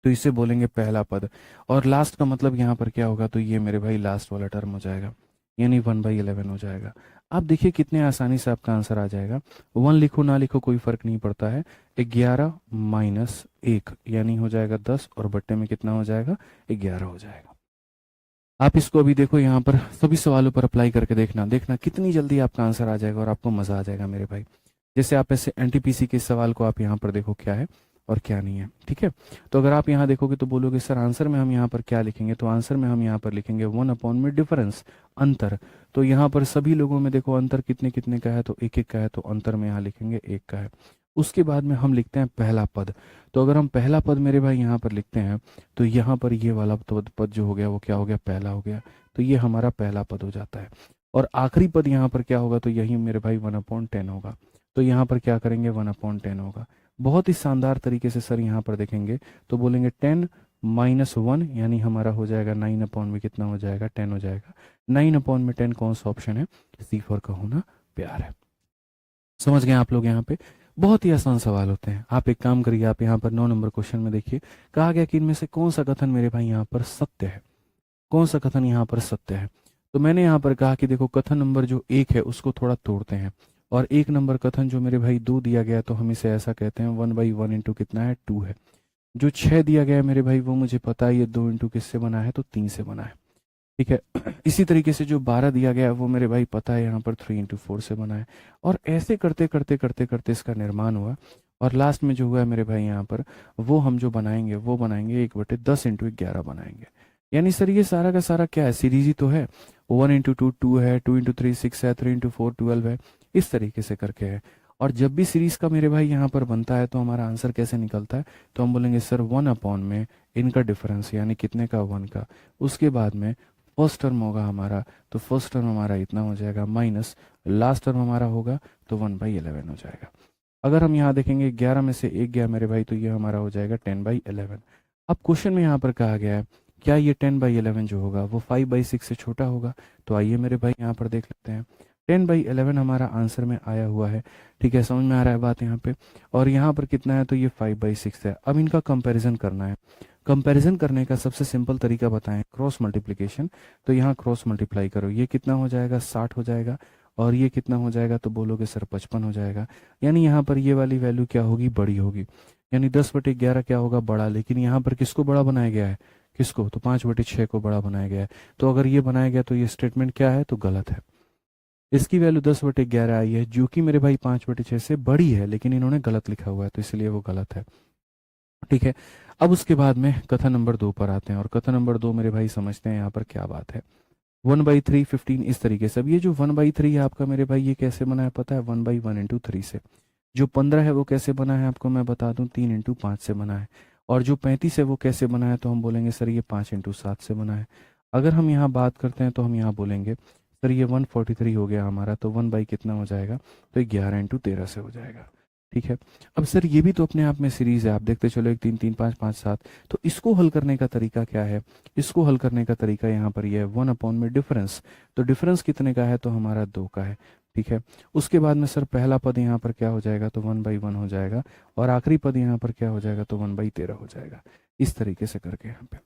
तो इसे बोलेंगे पहला पद। और लास्ट का मतलब यहाँ पर क्या होगा, तो ये मेरे भाई लास्ट वाला टर्म हो जाएगा, यानी 1/11 हो जाएगा। आप देखिए कितने आसानी से आपका आंसर आ जाएगा। 1 लिखो ना लिखो कोई फर्क नहीं पड़ता है। 11 माइनस 1 यानी हो जाएगा 10 और बट्टे में कितना हो जाएगा 11 हो जाएगा। आप इसको अभी देखो यहाँ पर सभी सवालों पर अप्लाई करके देखना, देखना कितनी जल्दी आपका आंसर आ जाएगा और आपको मजा आ जाएगा मेरे भाई। जैसे आप ऐसे एनटीपीसी के सवाल को आप यहाँ पर देखो क्या है और क्या नहीं है, ठीक है। तो अगर आप यहाँ देखोगे तो बोलोगे सर आंसर में हम यहाँ पर क्या लिखेंगे, तो आंसर में हम यहाँ पर लिखेंगे 1/, में डिफरेंस अंतर। तो यहाँ पर सभी लोगों में देखो अंतर कितने कितने का है, तो 1 1 का है, तो अंतर में यहाँ लिखेंगे 1 का है। उसके बाद में हम लिखते हैं पहला पद। तो अगर हम पहला पद मेरे भाई यहाँ पर लिखते हैं तो यहाँ पर ये वाला पद जो हो गया वो क्या हो गया, पहला हो गया, तो ये हमारा पहला पद हो जाता है। और आखिरी पद यहाँ पर क्या होगा, तो यही मेरे भाई 1/10 होगा। तो यहाँ पर क्या करेंगे 1/10 होगा। बहुत ही शानदार तरीके से सर यहाँ पर देखेंगे तो बोलेंगे 10 माइनस 1 यानी हमारा हो जाएगा 9/, में कितना हो जाएगा 10 हो जाएगा। 9/, में 10 कौन सा ऑप्शन है, C4 का होना प्यार है। समझ गए आप लोग। यहाँ पे बहुत ही आसान सवाल होते हैं। आप एक काम करिए, आप यहाँ पर 9 नंबर क्वेश्चन में देखिए कहा गया कि इनमें से कौन सा कथन मेरे भाई यहाँ पर सत्य है, कौन सा कथन यहाँ पर सत्य है। तो मैंने यहाँ पर कहा कि देखो कथन नंबर जो 1 है उसको थोड़ा तोड़ते हैं और 1 नंबर कथन जो मेरे भाई 2 दिया गया तो हम इसे ऐसा कहते हैं 1/1 इंटू कितना है 2 है। जो 6 दिया गया है मेरे भाई वो मुझे पता है ये 2 इंटू किससे बना है, तो 3 से बना है, ठीक है। इसी तरीके से जो 12 दिया गया है वो मेरे भाई पता है यहाँ पर 3 इंटू 4 से बना है। और ऐसे करते करते करते करते इसका निर्माण हुआ और लास्ट में जो हुआ है मेरे भाई यहाँ पर वो हम जो बनाएंगे वो बनाएंगे 1/10 इंटू 11 बनाएंगे। यानी सर ये सारा का सारा क्या है, सीरीज ही तो है। 1 इंटू 2 2 है, 2 इंटू 3 6 है, 3 इंटू 4 12 है, इस तरीके से करके है। और जब भी सीरीज का मेरे भाई यहाँ पर बनता है तो हमारा आंसर कैसे निकलता है, तो हम बोलेंगे सर 1/, में इनका डिफरेंस यानी कितने का 1 का, उसके बाद में फर्स्ट टर्म होगा हमारा, तो फर्स्ट टर्म हमारा इतना हो जाएगा माइनस लास्ट टर्म हमारा होगा तो 1/11 हो जाएगा। अगर हम यहाँ देखेंगे 11 में से 1 गया मेरे भाई तो ये हमारा हो जाएगा 10/11। अब क्वेश्चन में यहाँ पर कहा गया है क्या ये 10/11 जो होगा वो 5/6 से छोटा होगा। तो आइए मेरे भाई यहाँ पर देख लेते हैं। 10/11 हमारा आंसर में आया हुआ है। ठीक है, समझ में आ रहा है बात यहाँ पे। और यहाँ पर कितना है, तो ये 5/6 है। अब इनका कंपैरिजन करना है। कंपैरिजन करने का सबसे सिंपल तरीका बताएं, क्रॉस मल्टीप्लिकेशन। तो यहाँ क्रॉस मल्टीप्लाई करो, ये कितना हो जाएगा, 60 हो जाएगा। और ये कितना हो जाएगा, तो बोलोगे सर 55 हो जाएगा। यानी यहाँ पर ये वाली वैल्यू क्या होगी, बड़ी होगी। यानी 10/11 क्या होगा, बड़ा। लेकिन यहाँ पर किसको बड़ा बनाया गया है, किसको, तो 5/6 को बड़ा बनाया गया है। तो अगर ये बनाया गया तो ये स्टेटमेंट क्या है, तो गलत है। इसकी वैल्यू 10/11 आई है, जो कि मेरे भाई 5/6 से बड़ी है, लेकिन इन्होंने गलत लिखा हुआ है, तो इसलिए वो गलत है। ठीक है, अब उसके बाद में कथन नंबर 2 पर आते हैं। और कथन नंबर 2 मेरे भाई समझते हैं यहाँ पर क्या बात है। 1/3 15 इस तरीके से। अब ये जो 1/3 है आपका मेरे भाई, ये कैसे बना है पता है, 1/1 इंटू 3 से। जो 15 है वो कैसे बना है आपको मैं बता दूं, 3 इंटू 5 से बना है। और जो 35 है वो कैसे बना है, तो हम बोलेंगे सर ये 5 इंटू 7 से बना है। अगर हम यहाँ बात करते हैं तो हम यहाँ बोलेंगे सर ये 143 हो गया हमारा, तो 1 बाई कितना हो जाएगा, तो 11 इंटू 13 से हो जाएगा। ठीक है, अब सर ये भी तो अपने आप में सीरीज है, आप देखते चलो 1 3 3 5 5 7। तो इसको हल करने का तरीका क्या है, इसको हल करने का तरीका यहाँ पर ये है 1 अपॉन में डिफरेंस। तो डिफरेंस कितने का है, तो हमारा 2 का है। ठीक है, उसके बाद में सर पहला पद यहाँ पर क्या हो जाएगा, तो 1/1 हो जाएगा। और आखिरी पद यहाँ पर क्या हो जाएगा, तो 1/13 हो जाएगा। इस तरीके से करके यहाँ पे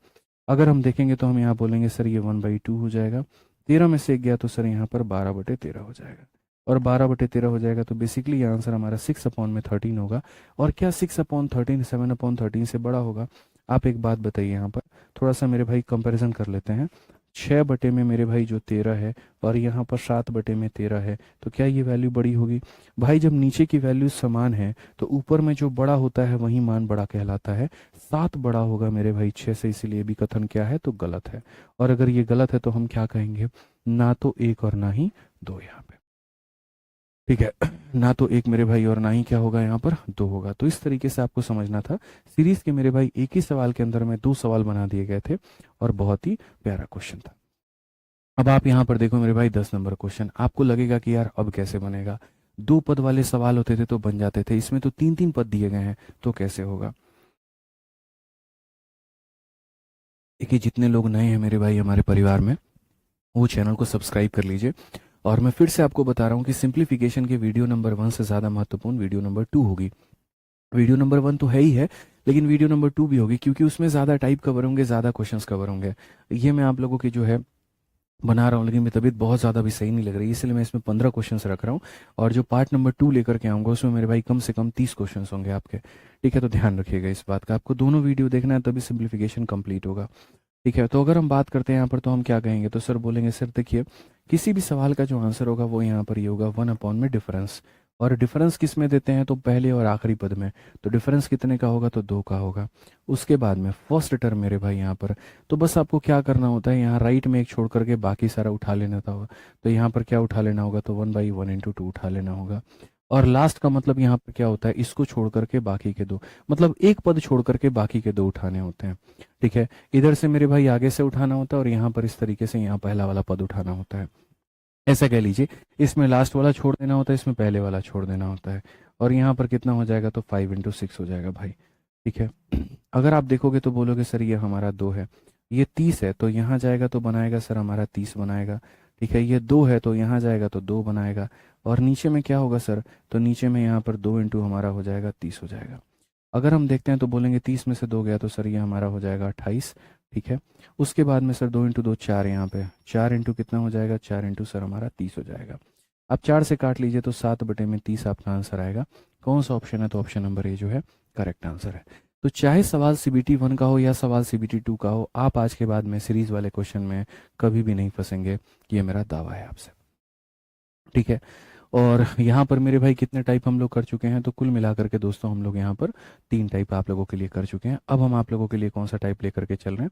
अगर हम देखेंगे तो हम यहाँ बोलेंगे सर ये 1/2 हो जाएगा। 13 में से 1 गया तो सर यहाँ पर 12/13 हो जाएगा। और 12/13 हो जाएगा, तो बेसिकली ये आंसर हमारा 6/13 होगा। और क्या 6/13 7/13 से बड़ा होगा। आप एक बात बताइए, यहाँ पर थोड़ा सा मेरे भाई कंपैरिजन कर लेते हैं। 6 में मेरे भाई जो 13 है, और यहाँ पर 7 में 13 है, तो क्या ये वैल्यू बड़ी होगी। भाई जब नीचे की वैल्यू समान है तो ऊपर में जो बड़ा होता है वही मान बड़ा कहलाता है। 7 बड़ा होगा मेरे भाई 6 से, इसीलिए भी कथन क्या है, तो गलत है। और अगर ये गलत है तो हम क्या कहेंगे, ना तो 1 और ना ही 2 यहाँ पे। ठीक है, ना तो 1 मेरे भाई और ना ही क्या होगा, यहाँ पर 2 होगा। तो इस तरीके से आपको समझना था। सीरीज के मेरे भाई एक ही सवाल के अंदर में 2 सवाल बना दिए गए थे, और बहुत ही प्यारा क्वेश्चन था। अब आप यहाँ पर देखो मेरे भाई 10 नंबर क्वेश्चन। आपको लगेगा कि यार अब कैसे बनेगा, 2 पद वाले सवाल होते थे तो बन जाते थे, इसमें तो 3 3 पद दिए गए हैं, तो कैसे होगा। देखिए, जितने लोग नए हैं मेरे भाई हमारे परिवार में, वो चैनल को सब्सक्राइब कर लीजिए। और मैं फिर से आपको बता रहा हूँ कि सिंप्लीफिकेशन के वीडियो नंबर 1 से ज़्यादा महत्वपूर्ण वीडियो नंबर 2 होगी। वीडियो नंबर 1 तो है ही है, लेकिन वीडियो नंबर 2 भी होगी, क्योंकि उसमें ज़्यादा टाइप कवर होंगे, ज़्यादा क्वेश्चंस कवर होंगे। ये मैं आप लोगों की जो है बना रहा हूँ, लेकिन मेरी तबीयत बहुत ज़्यादा भी सही नहीं लग रही, इसलिए मैं इसमें 15 क्वेश्चंस रख रहा हूँ। और जो पार्ट नंबर 2 लेकर के आऊँगा उसमें मेरे भाई कम से कम 30 क्वेश्चंस होंगे आपके। ठीक है, तो ध्यान रखिएगा इस बात का, आपको दोनों वीडियो देखना है तभी सिंप्लीफिकेशन कंप्लीट होगा। ठीक है, तो अगर हम बात करते हैं यहाँ पर, तो हम क्या कहेंगे, तो सर बोलेंगे सर देखिए, किसी भी सवाल का जो आंसर होगा वो यहाँ पर ये होगा 1 अपॉन में डिफरेंस। और डिफरेंस किस में देते हैं, तो पहले और आखिरी पद में। तो डिफरेंस कितने का होगा, तो 2 का होगा। उसके बाद में फर्स्ट टर्म मेरे भाई यहाँ पर, तो बस आपको क्या करना होता है, यहाँ राइट में एक छोड़ करके बाकी सारा उठा लेना था। तो यहाँ पर क्या उठा लेना होगा, तो 1/1 इंटू 2 उठा लेना होगा। और लास्ट का मतलब यहाँ पर क्या होता है, इसको छोड़ करके बाकी के 2, मतलब एक पद छोड़ करके बाकी के 2 उठाने होते हैं। ठीक है, इधर से मेरे भाई आगे से उठाना होता है, और यहाँ पर इस तरीके से यहाँ पहला वाला पद उठाना होता है। ऐसा कह लीजिए, इसमें लास्ट वाला छोड़ देना होता है, इसमें पहले वाला छोड़ देना होता है। और यहाँ पर कितना हो जाएगा, तो 5/6 हो जाएगा भाई। ठीक है, अगर आप देखोगे तो बोलोगे सर ये हमारा 2 है, ये 30 है, तो यहाँ जाएगा तो बनाएगा सर हमारा 30 बनाएगा। ठीक है, ये 2 है तो यहाँ जाएगा तो 2 बनाएगा। और नीचे में क्या होगा सर, तो नीचे में यहाँ पर 2 इंटू हमारा हो जाएगा 30 हो जाएगा। अगर हम देखते हैं तो बोलेंगे 30 में से 2 गया तो सर ये हमारा हो जाएगा 28। ठीक है, उसके बाद में सर 2 इंटू 2 4, यहाँ पे 4 इंटू कितना हो जाएगा, 4 इंटू सर हमारा 30 हो जाएगा। अब 4 से काट लीजिए तो 7/30 आपका आंसर आएगा। कौन सा ऑप्शन है, तो ऑप्शन नंबर ए जो है करेक्ट आंसर है। तो चाहे सवाल CBT 1 का हो या सवाल CBT 2 का हो, आप आज के बाद में सीरीज वाले क्वेश्चन में कभी भी नहीं फंसेंगे, ये मेरा दावा है आपसे। ठीक है, और यहाँ पर मेरे भाई कितने टाइप हम लोग कर चुके हैं, तो कुल मिलाकर के दोस्तों हम लोग यहाँ पर 3 टाइप आप लोगों के लिए कर चुके हैं। अब हम आप लोगों के लिए कौन सा टाइप लेकर के चल रहे हैं,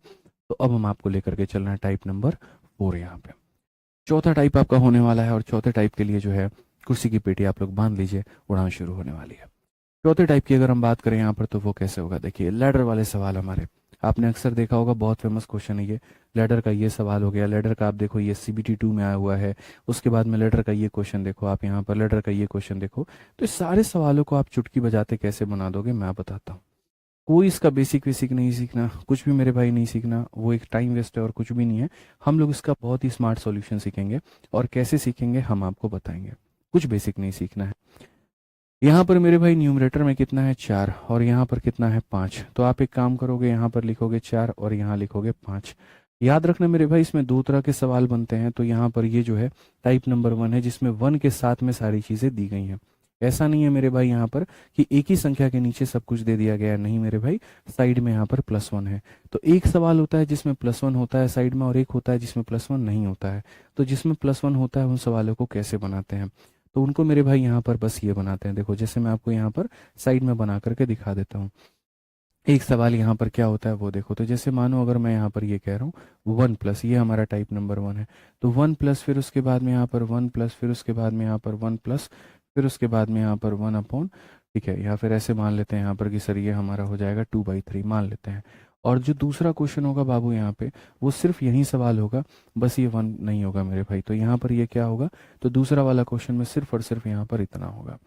तो अब हम आपको लेकर के चल रहे हैं टाइप नंबर 4 यहाँ पे। चौथा टाइप आपका होने वाला है, और चौथे टाइप के लिए जो है कुर्सी की पेटी आप लोग बांध लीजिए, उड़ान शुरू होने वाली है। चौथे टाइप की अगर हम बात करें यहाँ पर, तो वो कैसे होगा, देखिए लैडर वाले सवाल हमारे, आपने अक्सर देखा होगा, बहुत फेमस क्वेश्चन है ये। लैडर का ये सवाल हो गया, लैडर का आप देखो ये CBT 2 में आया हुआ है। उसके बाद में लैडर का ये क्वेश्चन देखो, आप यहाँ पर लैडर का ये क्वेश्चन देखो। तो इस सारे सवालों को आप चुटकी बजाते कैसे बना दोगे, मैं बताता हूँ। कोई इसका बेसिक वेसिक नहीं सीखना, कुछ भी मेरे भाई नहीं सीखना, वो एक टाइम वेस्ट है और कुछ भी नहीं है। हम लोग इसका बहुत ही स्मार्ट सॉल्यूशन सीखेंगे, और कैसे सीखेंगे हम आपको बताएंगे। कुछ बेसिक नहीं सीखना है। यहाँ पर मेरे भाई न्यूमरेटर में कितना है 4, और यहाँ पर कितना है 5। तो आप एक काम करोगे, यहाँ पर लिखोगे 4 और यहाँ लिखोगे 5। याद रखना मेरे भाई, इसमें दो तरह के सवाल बनते हैं। तो यहाँ पर ये जो है टाइप नंबर 1 है, जिसमें 1 के साथ में सारी चीज़ें दी गई हैं। ऐसा नहीं है मेरे भाई यहाँ पर कि एक ही संख्या के नीचे सब कुछ दे दिया गया है, नहीं मेरे भाई, साइड में यहाँ पर +1 है। तो एक सवाल होता है जिसमें +1 होता है साइड में, और एक होता है जिसमें +1 नहीं होता है। तो जिसमें +1 होता है उन सवालों को कैसे बनाते हैं, तो उनको मेरे भाई यहाँ पर बस ये बनाते हैं। देखो, जैसे मैं आपको यहाँ पर साइड में बना करके दिखा देता हूँ। एक सवाल यहाँ पर क्या होता है वो देखो। तो जैसे मानो अगर मैं यहाँ पर ये कह रहा हूँ 1+, ये हमारा टाइप नंबर 1 है। तो 1+, फिर उसके बाद में यहाँ पर 1+, फिर उसके बाद में यहाँ पर 1+, फिर उसके बाद में यहाँ पर 1/, ठीक है। या फिर ऐसे मान लेते हैं यहाँ पर कि सर ये हमारा हो जाएगा 2/3 मान लेते हैं। और जो दूसरा क्वेश्चन होगा बाबू यहाँ पे, वो सिर्फ यही सवाल होगा, बस ये 1 नहीं होगा मेरे भाई। तो यहाँ पर ये क्या होगा, तो दूसरा वाला क्वेश्चन में सिर्फ और सिर्फ यहाँ पर इतना होगा।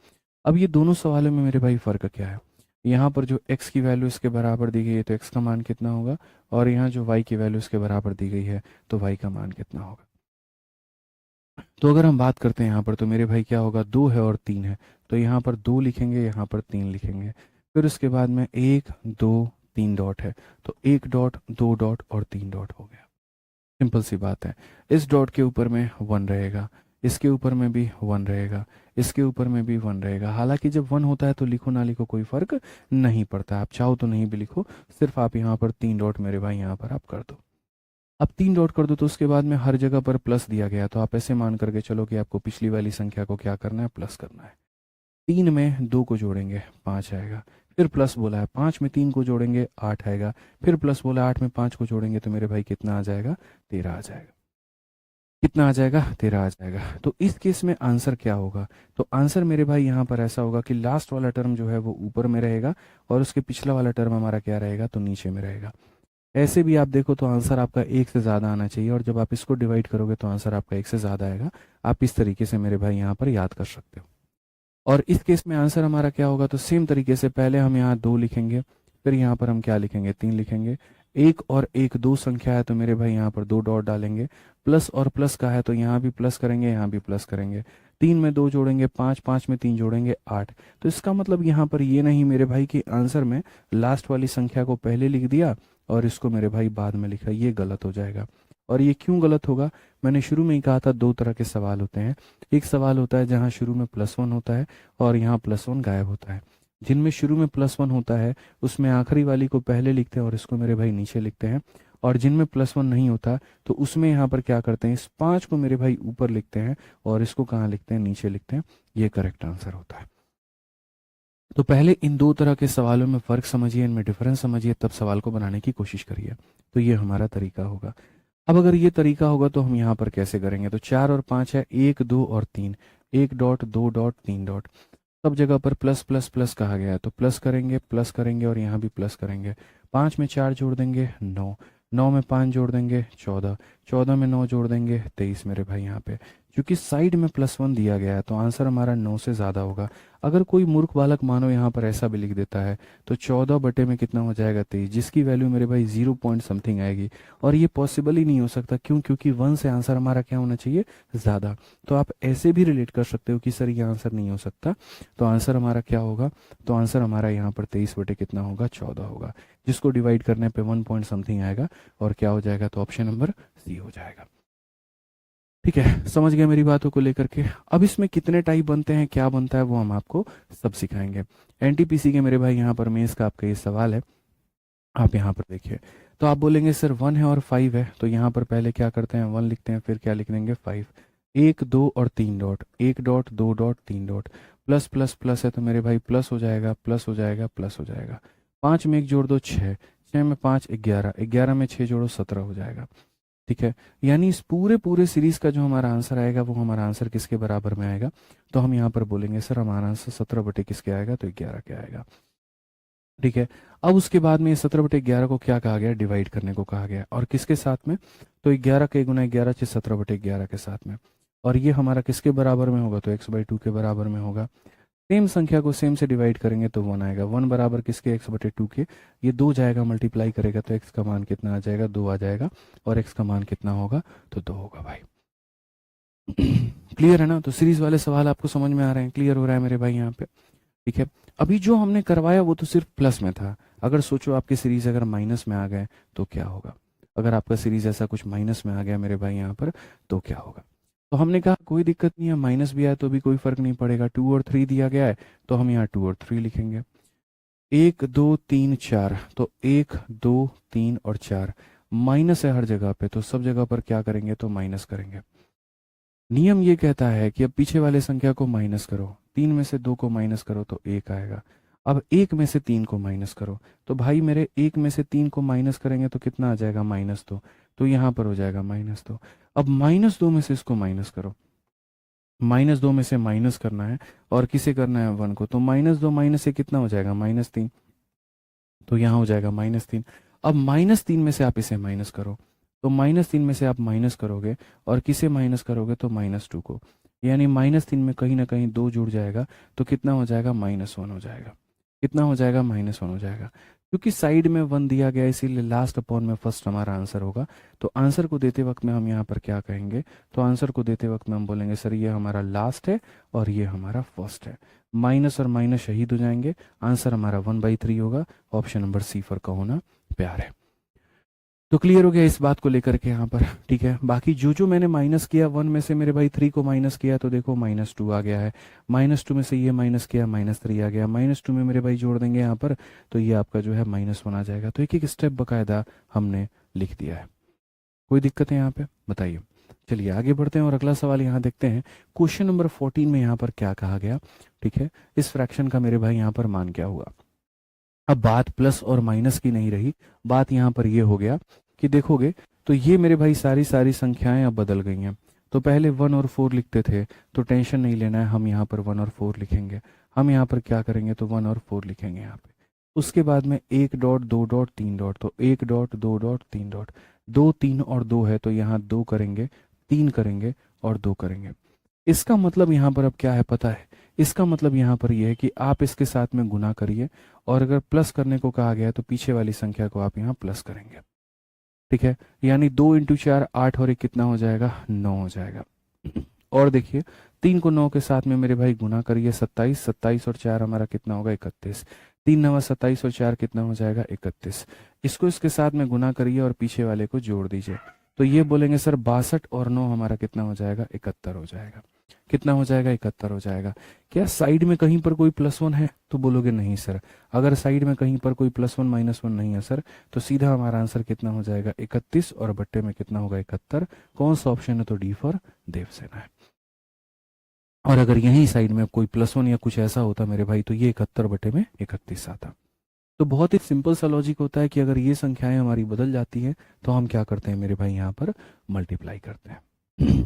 अब ये दोनों सवालों में मेरे भाई फ़र्क क्या है। यहाँ पर जो x की वैल्यू इसके बराबर दी गई है, तो x का मान कितना होगा, और यहाँ जो y की वैल्यू इसके बराबर दी गई है, तो y का मान कितना होगा। तो अगर हम बात करते हैं यहाँ पर, तो मेरे भाई क्या होगा, 2 है और 3 है। तो यहाँ पर 2 लिखेंगे, यहाँ पर 3 लिखेंगे। फिर उसके बाद में 1 2 3 डॉट है, तो 1 डॉट 2 डॉट और 3 डॉट हो गया। सिंपल सी बात है। इस डॉट के ऊपर में 1 रहेगा, इसके ऊपर में भी 1 रहेगा, इसके ऊपर में भी 1 रहेगा। हालांकि जब 1 होता है तो लिखो ना लिखो कोई फर्क नहीं पड़ता, आप चाहो तो नहीं भी लिखो, सिर्फ आप यहाँ पर 3 डॉट मेरे भाई यहाँ पर आप कर दो। अब 3 डॉट कर दो तो उसके बाद में हर जगह पर प्लस दिया गया, तो आप ऐसे मान करके चलो कि आपको पिछली वाली संख्या को क्या करना है, प्लस करना है। 3 में 2 को जोड़ेंगे 5 आएगा, फिर प्लस बोला है 5 में 3 को जोड़ेंगे 8 आएगा, फिर प्लस बोला 8 में 5 को जोड़ेंगे तो मेरे भाई कितना आ जाएगा, 13 आ जाएगा। कितना आ जाएगा, 13 आ जाएगा। तो इस केस में आंसर क्या होगा, तो आंसर मेरे भाई यहाँ पर ऐसा होगा कि लास्ट वाला टर्म जो है वो ऊपर में रहेगा, और उसके पिछला वाला टर्म हमारा क्या रहेगा, तो नीचे में रहेगा। ऐसे भी आप देखो तो आंसर आपका 1 से ज़्यादा आना चाहिए, और जब आप इसको डिवाइड करोगे तो आंसर आपका 1 से ज़्यादा आएगा। आप इस तरीके से मेरे भाई यहाँ पर याद कर सकते हो। और इस केस में आंसर हमारा क्या होगा, तो सेम तरीके से पहले हम यहाँ 2 लिखेंगे, फिर यहाँ पर हम क्या लिखेंगे, 3 लिखेंगे। 1 और 1 दो संख्या है, तो मेरे भाई यहाँ पर 2 डॉट डालेंगे। प्लस और प्लस का है, तो यहाँ भी प्लस करेंगे, यहाँ भी प्लस करेंगे। 3 में 2 जोड़ेंगे 5, 5 में 3 जोड़ेंगे 8। तो इसका मतलब यहाँ पर ये नहीं मेरे भाई कि आंसर में लास्ट वाली संख्या को पहले लिख दिया और इसको मेरे भाई बाद में लिखा, ये गलत हो जाएगा। और ये क्यों गलत होगा, मैंने शुरू में ही कहा था 2 तरह के सवाल होते हैं। एक सवाल होता है जहाँ शुरू में +1 होता है और यहाँ +1 गायब होता है। जिनमें शुरू में +1 होता है उसमें आखिरी वाली को पहले लिखते हैं और इसको मेरे भाई नीचे लिखते हैं। और जिनमें +1 नहीं होता तो उसमें यहाँ पर क्या करते हैं, इस 5 को मेरे भाई ऊपर लिखते हैं और इसको कहाँ लिखते हैं, नीचे लिखते हैं। ये करेक्ट आंसर होता है। तो पहले इन 2 तरह के सवालों में फ़र्क समझिए, इनमें डिफरेंस समझिए, तब सवाल को बनाने की कोशिश करिए। तो ये हमारा तरीका होगा। अब अगर ये तरीका होगा तो हम यहाँ पर कैसे करेंगे, तो 4 और 5 है, 1 2 और 3, 1 डॉट 2 डॉट 3 डॉट, सब जगह पर प्लस प्लस प्लस कहा गया है, तो प्लस करेंगे और यहाँ भी प्लस करेंगे। 5 में 4 जोड़ देंगे 9, 9 में 5 जोड़ देंगे 14, 14 में 9 जोड़ देंगे 23 मेरे भाई यहाँ पे। क्योंकि साइड में +1 दिया गया है तो आंसर हमारा 9 से ज़्यादा होगा। अगर कोई मूर्ख बालक मानो यहाँ पर ऐसा भी लिख देता है तो 14 बटे में कितना हो जाएगा 23, जिसकी वैल्यू मेरे भाई 0 पॉइंट समथिंग आएगी। और ये पॉसिबल ही नहीं हो सकता, क्यों, क्योंकि 1 से आंसर हमारा क्या होना चाहिए, ज़्यादा। तो आप ऐसे भी रिलेट कर सकते हो कि सर ये आंसर नहीं हो सकता। तो आंसर हमारा क्या होगा, तो आंसर हमारा यहाँ पर 23 बटे कितना होगा, 14 होगा, जिसको डिवाइड करने पे 1 पॉइंट समथिंग आएगा और क्या हो जाएगा, तो ऑप्शन नंबर सी हो जाएगा। ठीक है, समझ गए मेरी बातों को लेकर के। अब इसमें कितने टाइप बनते हैं, क्या बनता है, वो हम आपको सब सिखाएंगे। एनटीपीसी के मेरे भाई यहाँ पर मेंस का आपका ये सवाल है, आप यहाँ पर देखिए। तो आप बोलेंगे सर 1 है और 5 है, तो यहाँ पर पहले क्या करते हैं, 1 लिखते हैं, फिर क्या लिख देंगे 5। 1 2 और 3 dot, 1 dot 2 dot 3 dot, plus plus plus है तो मेरे भाई प्लस हो जाएगा, प्लस हो जाएगा, प्लस हो जाएगा। 5 में 1 जोड़ दो 6, 6 में 5 11, 11 में 6 जोड़ो 17 हो जाएगा। ठीक है, यानी इस पूरे पूरे सीरीज का जो हमारा आंसर आएगा वो हमारा आंसर किसके बराबर में आएगा, तो हम यहाँ पर बोलेंगे सर हमारा आंसर 17 बटे किसके आएगा, तो 11 के आएगा। ठीक है, अब उसके बाद में 17 बटे 11 को क्या कहा गया, डिवाइड करने को कहा गया, और किसके साथ में, तो 11 के गुना 11 से 17 बटे 11 के साथ में। और ये हमारा किसके बराबर में होगा, तो x/2 के बराबर में होगा। सेम संख्या को सेम से डिवाइड करेंगे तो 1 आएगा। 1 बराबर किसके, x/2 के। ये 2 जाएगा, मल्टीप्लाई करेगा तो x का मान कितना आ जाएगा, 2 आ जाएगा। और x का मान कितना होगा, तो 2 होगा भाई। क्लियर है ना। तो सीरीज वाले सवाल आपको समझ में आ रहे हैं, क्लियर हो रहा है मेरे भाई यहाँ पे। ठीक है, अभी जो हमने करवाया वो तो सिर्फ प्लस में था। अगर सोचो आपके सीरीज अगर माइनस में आ गए तो क्या होगा। अगर आपका सीरीज ऐसा कुछ माइनस में आ गया मेरे भाई यहाँ पर, तो क्या होगा। तो हमने कहा कोई दिक्कत नहीं है, माइनस भी आए तो भी कोई फर्क नहीं पड़ेगा। 2 और 3 दिया गया है तो हम यहाँ 2 और 3 लिखेंगे। 1 2 3 4, तो 1 2 3 और 4 माइनस है हर जगह पे, तो सब जगह पर क्या करेंगे, तो माइनस करेंगे। नियम ये कहता है कि अब पीछे वाले संख्या को माइनस करो, 3 में से 2 को माइनस करो तो 1 आएगा। अब 1 में से 3 को माइनस करो, तो भाई मेरे 1 में से 3 को माइनस करेंगे तो कितना आ जाएगा, -2। तो यहाँ पर हो जाएगा -2। अब -2 में से इसको माइनस करो, -2 में से माइनस करना है और किसे करना है, 1 को। तो -2 माइनस से कितना हो जाएगा, -3। तो यहाँ हो जाएगा -3। अब -3 में से आप इसे माइनस करो, तो -3 में से आप माइनस करोगे और किसे माइनस करोगे, तो -2 को। यानी -3 में कहीं ना कहीं 2 जुड़ जाएगा तो कितना हो जाएगा, -1 हो जाएगा। कितना हो जाएगा, -1 हो जाएगा। क्योंकि साइड में 1 दिया गया इसीलिए लास्ट अपॉन में फर्स्ट हमारा आंसर होगा। तो आंसर को देते वक्त में हम यहाँ पर क्या कहेंगे, तो आंसर को देते वक्त में हम बोलेंगे सर ये हमारा लास्ट है और ये हमारा फर्स्ट है। माइनस और माइनस शहीद हो जाएंगे, आंसर हमारा 1/3 होगा। ऑप्शन नंबर सी फॉर का होना प्यार है। तो क्लियर हो गया इस बात को लेकर के यहाँ पर। ठीक है, बाकी जो जो मैंने माइनस किया 1 में से मेरे भाई 3 को माइनस किया तो देखो -2 आ गया है। -2 में से ये माइनस किया, -3 आ गया। -2 में मेरे भाई जोड़ देंगे यहाँ पर तो ये आपका जो है -1 आ जाएगा। तो एक एक स्टेप बकायदा हमने लिख दिया है। कोई दिक्कत है यहाँ पे, बताइए। चलिए आगे बढ़ते हैं और अगला सवाल यहाँ देखते हैं। क्वेश्चन नंबर 14 में यहाँ पर क्या कहा गया। ठीक है, इस फ्रैक्शन का मेरे भाई यहाँ पर मान क्या हुआ। अब बात प्लस और माइनस की नहीं रही, बात यहाँ पर ये हो गया कि देखोगे तो ये मेरे भाई सारी सारी संख्याएं अब बदल गई हैं। तो पहले 1 और 4 लिखते थे तो टेंशन नहीं लेना है, हम यहाँ पर 1 और 4 लिखेंगे। हम यहाँ पर क्या करेंगे, तो 1 और 4 लिखेंगे यहाँ पे। उसके बाद में 1 डॉट 2 डॉट 3 डॉट, तो 1 डॉट 2 डॉट 3 डॉट। 2 3 और 2 है तो यहाँ 2 करेंगे, 3 करेंगे और 2 करेंगे। इसका मतलब यहाँ पर अब क्या है पता है, इसका मतलब यहाँ पर यह है कि आप इसके साथ में गुना करिए और अगर प्लस करने को कहा गया है तो पीछे वाली संख्या को आप यहाँ प्लस करेंगे। ठीक है, यानी 2 × 4 8 और 1 कितना हो जाएगा, 9 हो जाएगा। और देखिए 3 को 9 के साथ में मेरे भाई गुना करिए, 27, 27 और 4 हमारा कितना होगा, 31। 3 9 27 और 4 कितना हो जाएगा, 31। इसको इसके साथ में गुना करिए और पीछे वाले को जोड़ दीजिए। तो ये बोलेंगे सर 62 और 9 हमारा कितना हो जाएगा, 71 हो जाएगा। कितना हो जाएगा, 71 हो जाएगा। क्या साइड में कहीं पर कोई +1 है, तो बोलोगे नहीं सर। अगर साइड में कहीं पर कोई +1 -1 नहीं है सर, तो सीधा हमारा आंसर कितना हो जाएगा, 31 और बट्टे में कितना होगा, 71। कौन सा ऑप्शन है, तो डी फॉर देवसेना है। और अगर यहीं साइड में कोई +1 या कुछ ऐसा होता मेरे भाई तो ये 71 बटे में 31 आता। तो बहुत ही सिंपल सा लॉजिक होता है कि अगर ये संख्याएं हमारी बदल जाती हैं तो हम क्या करते हैं मेरे भाई, यहाँ पर मल्टीप्लाई करते हैं।